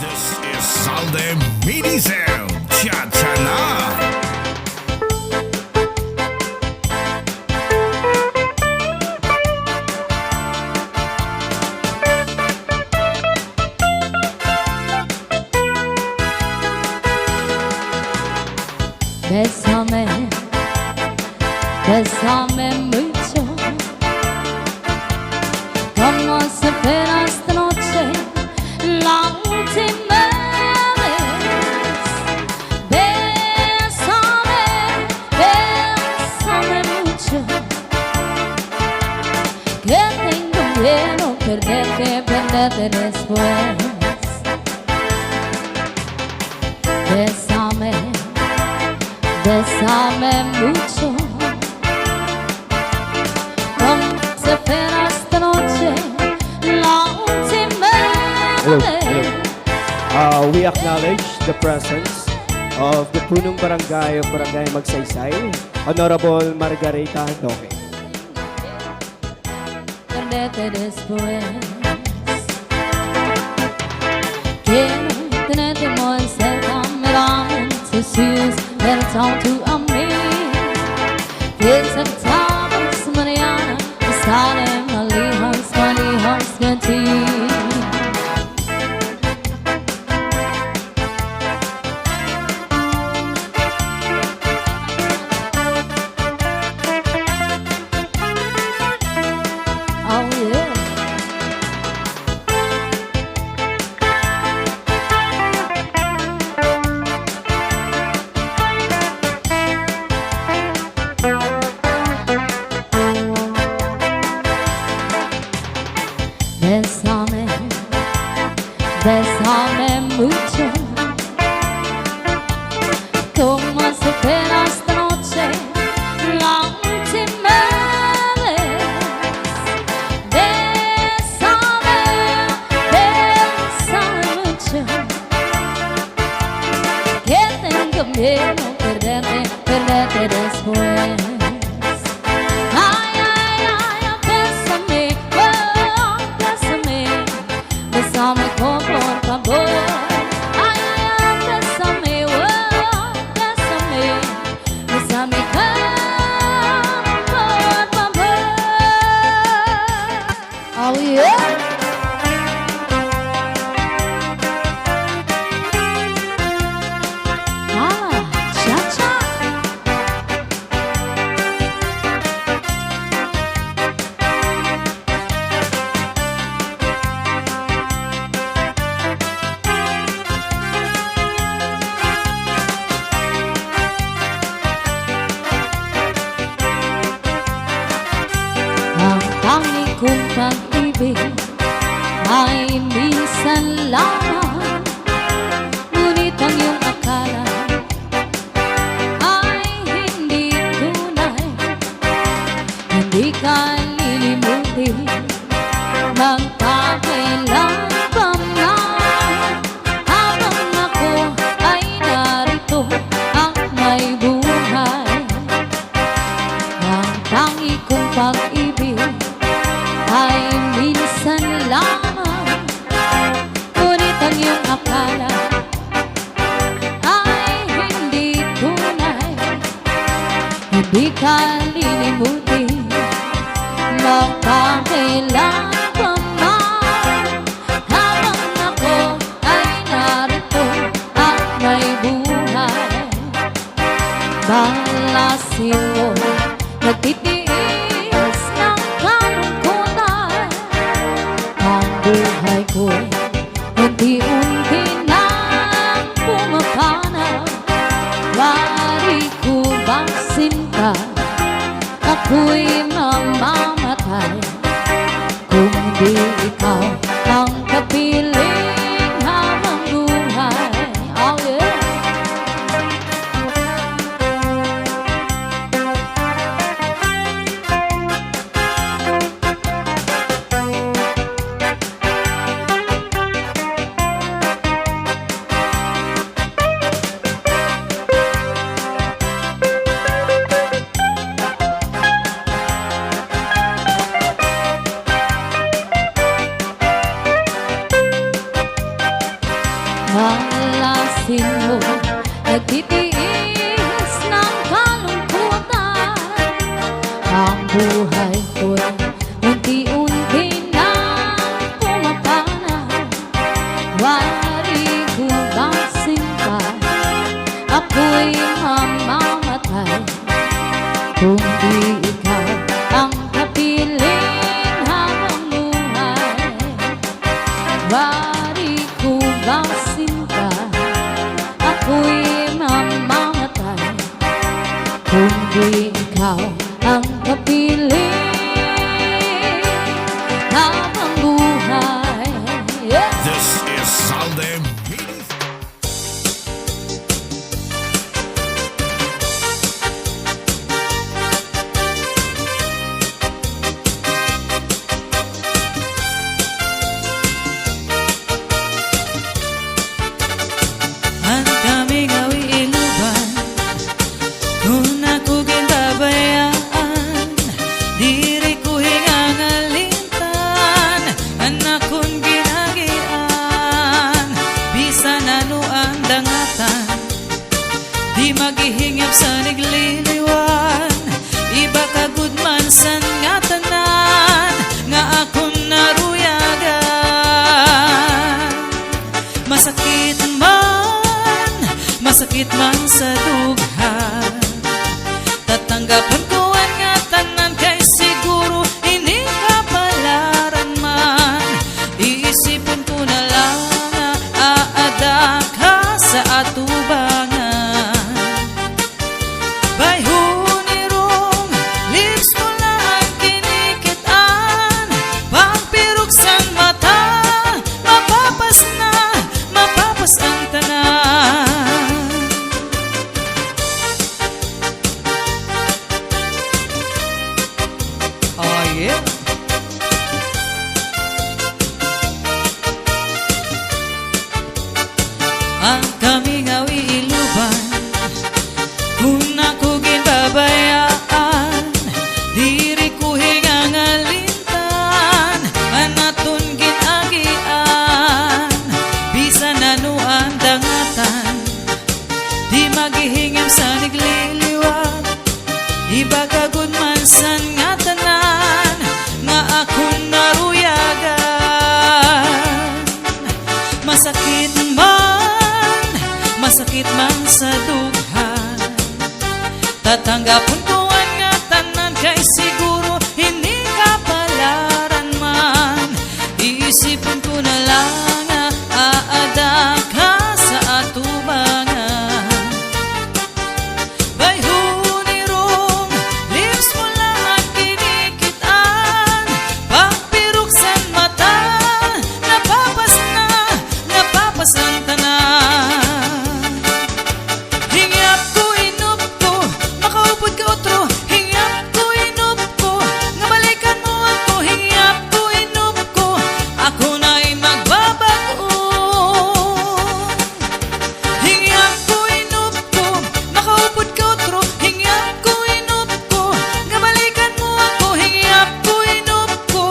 This is Salde Minizel Chachana. Bésame, bésame mucho, como se espera esta noche, la última vez. Bésame, bésame mucho, que tengo miedo perderte después. Bésame, bésame mucho, como se espera esta noche, la última vez. We acknowledge the presence of the punong barangay of Barangay Magsaysay, Honorable Margarita Doque. Perderte después. Quiero tenerte muy cerca, mirarme en tus ojos, pero tanto a mí. Piensa que tal vez mañana estaremos lejos de ti. Oh yeah. Bésame, bésame mucho, como se espera esta noche, la última vez. Bésame, bésame mucho, que tengo miedo perderte después. Ay, ay, ay, bésame, oh, bésame, bésame por favor. Ay, ay, ay, bésame, oh, bésame, bésame por favor. Oh yeah. Ah, cha-cha. Ang tangi kong pag-ibig ay minsan lamang, ngunit ang iyong akala ay hindi tunay. Hindi ka lilimutin, magkakailan pa man. Habang ako ay narito at may buhay, ang tangi kong pag-ibig ay minsan lamang, ngunit ang iyong akala ay hindi tunay. Hindi ka lilimutin, magkakailan pa man. Habang ako ay narito at may buhay, balasin mo, nagtitiis ng kalungkutan. Ang buhay ko'y unti-unti nang pumapanaw. Wari ko bang sinta, ako'y mamamatay kung di ikaw ang kapiling habang buhay. Oh yeah. Malasin mo, nagtitiis ng kalungkutan. Ang buhay ko'y unti-unti na pumapana. Wari ko bang sinta, ako'y mamamatay. Kung di ikaw ang kapiling habang buhay. Wari ko bang sinta, ako'y mamamatay. Kung di ikaw ang kapiling habang buhay. Yeah. This is Salde Mini. Ang daming awi-iluban kung ako ginabayaan, diri ko hingangalintan, anak kong ginagian. Bisan ano ang dangatan, di maghihingap sa nagliliwan. Iba ka good man san nga tanan, nga akong naruyagan. Masakit man sa dughan, tatanggapan ko ang nga tanan, kay siguro hindi ka palaran man. Iisipin ko na lang nga aada ka sa atubangan. Bayhunirong lips mo lang ang kinikitaan, pagpiruksan mata, mapapas ang tanan. Oh yeah. Ang kaming awi-iluban kung ako ginabayaan, diri ko hingangalintan, anaton ginagian. Bisan ano ang dangatan, di maghihingam sa nagliliwag. Iba ka good man san nga tanan, nga akong naruyagan. Masakit man sa dughan, tatanggapon ko ang nga tanan, kay siguro hindi ka palaran man. Iisipin ko na lang nga aada ka sa atubangan. Bayhunirong lips mo lang ang kinikitaan, pagpiruksan mata, napapas ang tanan. Hingyap ko, inup ko, makaupod ka otro. Hingyap ko, inup ko, nga balikan mo ako. Hingyap ko, inup ko, ako na'y magbabago. Hingyap ko, inup ko, makaupod ka otro. Hingyap ko, inup ko, nga balikan mo ako. Hingyap ko, inup ko,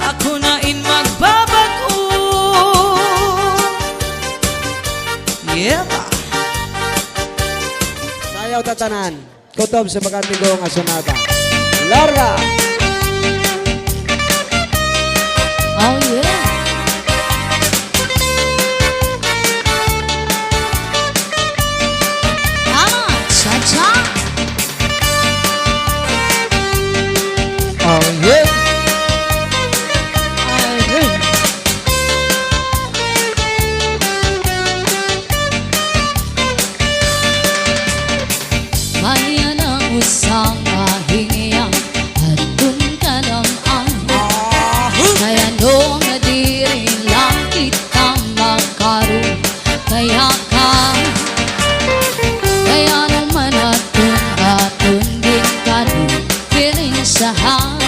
ako na'y magbabago. Yeah ba? Sayaw tatanan, kutob sa pagkatigong asunada. Laura! Oh yeah. Cha-cha. Oh yeah! Maya ng usang kahingiyang at dun ka naman. Kaya noong nadiri lang kita magkaroon. Kaya naman atun din ka din pirinsahan.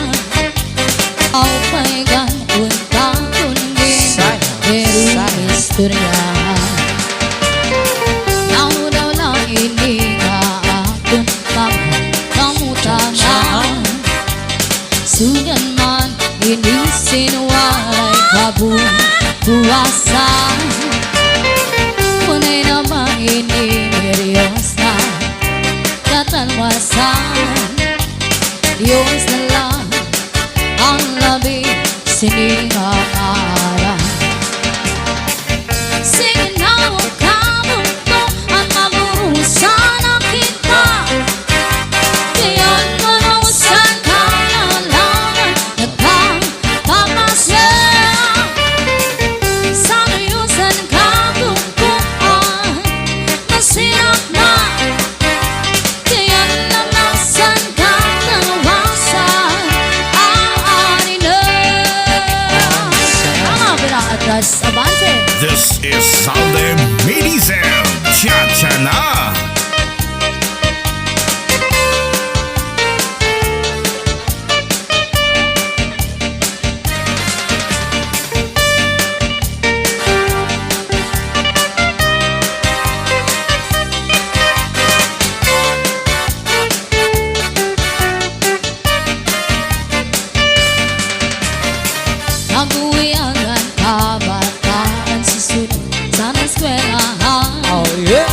Au paigan punta kundin pero istoryahan. Namu daw lang ini nga atun kamutangan. Sugan man inisin walay kabuwasan. This is Salde Medizel. Cha-cha na! Nag-uwi ang kabataan sa sunod sa eskwelahan. Oh yeah.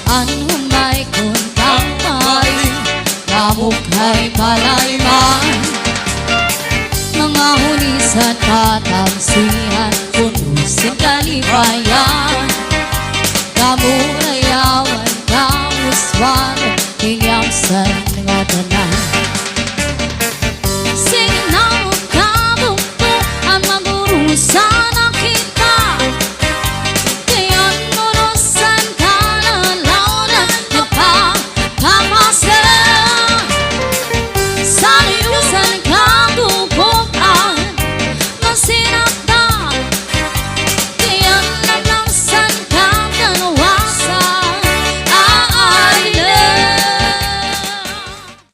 Anong may kuntang maling kamukhay malayman. Mga hulisan patangsihan punusin kalipayan. Kamurayawan kamuswan hinggang sa